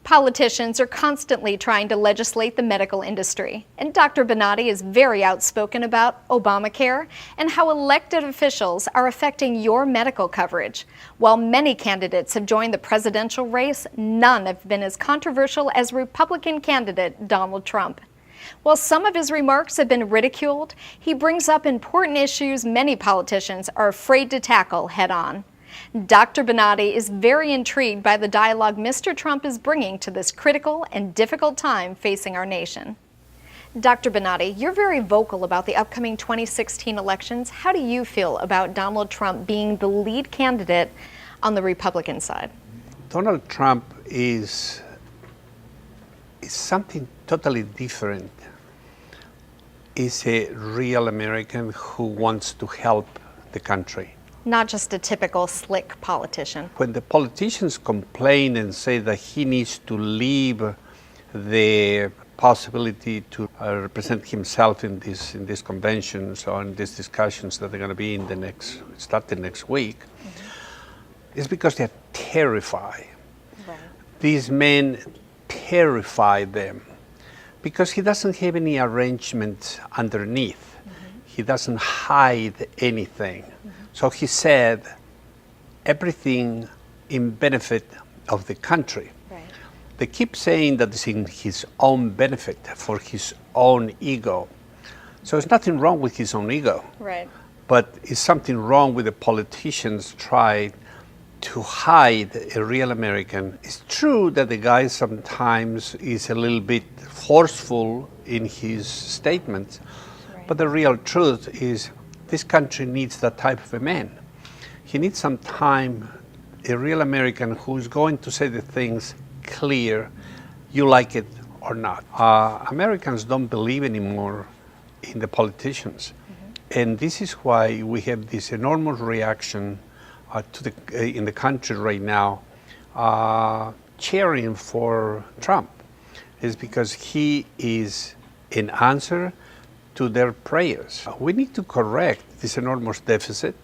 Politicians are constantly trying to legislate the medical industry, and Dr. Bonati is very outspoken about Obamacare and how elected officials are affecting your medical coverage. While many candidates have joined the presidential race, none have been as controversial as Republican candidate Donald Trump. While some of his remarks have been ridiculed, he brings up important issues many politicians are afraid to tackle head-on. Dr. Bonati is very intrigued by the dialogue Mr. Trump is bringing to this critical and difficult time facing our nation. Dr. Bonati, you're very vocal about the upcoming 2016 elections. How do you feel about Donald Trump being the lead candidate on the Republican side? Donald Trump is something totally different. He's a real American who wants to help the country. Not just a typical slick politician. When the politicians complain and say that he needs to leave the possibility to represent himself in these conventions or in these discussions that are going to be starting next week, it's because they're terrified. Right. These men terrify them because he doesn't have any arrangements underneath. He doesn't hide anything. So he said everything in benefit of the country. Right. They keep saying that it's in his own benefit, for his own ego. So there's nothing wrong with his own ego. Right. But it's something wrong with the politicians trying to hide a real American. It's true that the guy sometimes is a little bit forceful in his statements, right. But the real truth is this country needs that type of a man. He needs some time, a real American who's going to say the things clear, you like it or not. Americans don't believe anymore in the politicians. And this is why we have this enormous reaction in the country right now, cheering for Trump. It's because he is an answer to their prayers. We need to correct this enormous deficit.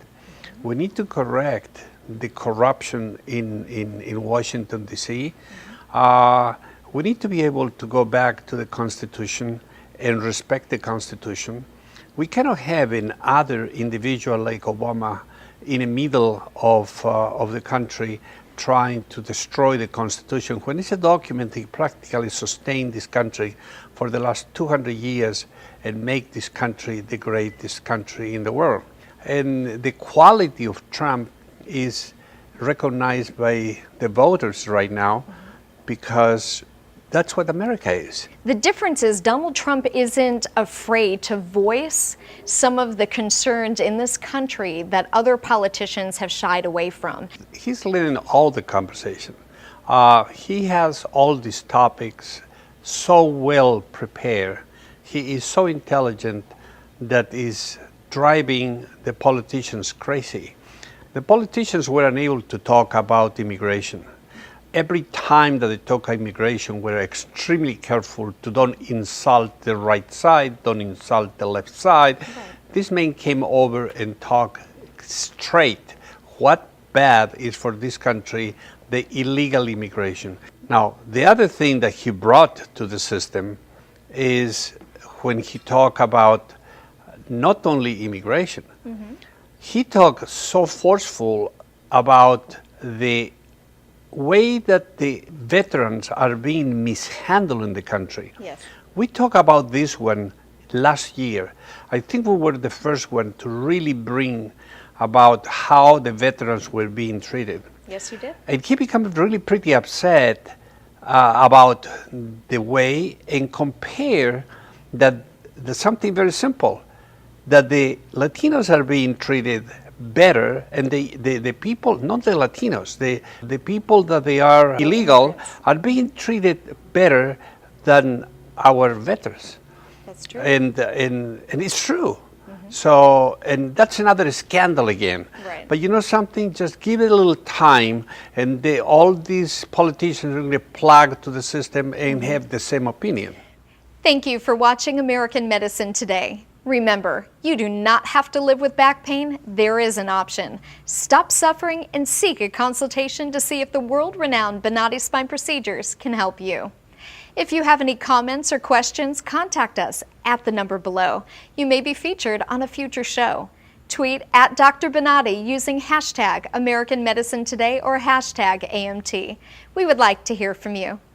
We need to correct the corruption in Washington, D.C. We need to be able to go back to the Constitution and respect the Constitution. We cannot have another individual like Obama in the middle of the country trying to destroy the Constitution, when it's a document that practically sustained this country for the last 200 years and make this country the greatest country in the world. And the quality of Trump is recognized by the voters right now because that's what America is. The difference is Donald Trump isn't afraid to voice some of the concerns in this country that other politicians have shied away from. He's leading all the conversation. He has all these topics so well prepared. He is so intelligent that is driving the politicians crazy. The politicians were unable to talk about immigration. Every time that they talk immigration, we're extremely careful to don't insult the right side, don't insult the left side. Okay. This man came over and talked straight what bad is for this country, the illegal immigration. Now, the other thing that he brought to the system is when he talked about not only immigration, he talked so forceful about the way that the veterans are being mishandled in the country. Yes. We talked about this one last year. I think we were the first one to really bring about how the veterans were being treated. Yes, you did. And he became really pretty upset about the way and compare that there's something very simple, that the Latinos are being treated better, and the people, not the Latinos, the people that they are illegal are being treated better than our veterans. That's true. And it's true. So, and that's another scandal again. Right. But you know something, just give it a little time and all these politicians are going to plug to the system and have the same opinion. Thank you for watching American Medicine Today. Remember, you do not have to live with back pain. There is an option. Stop suffering and seek a consultation to see if the world-renowned Bonati Spine Procedures can help you. If you have any comments or questions, contact us at the number below. You may be featured on a future show. Tweet at Dr. Bonati using hashtag American Medicine Today or hashtag AMT. We would like to hear from you.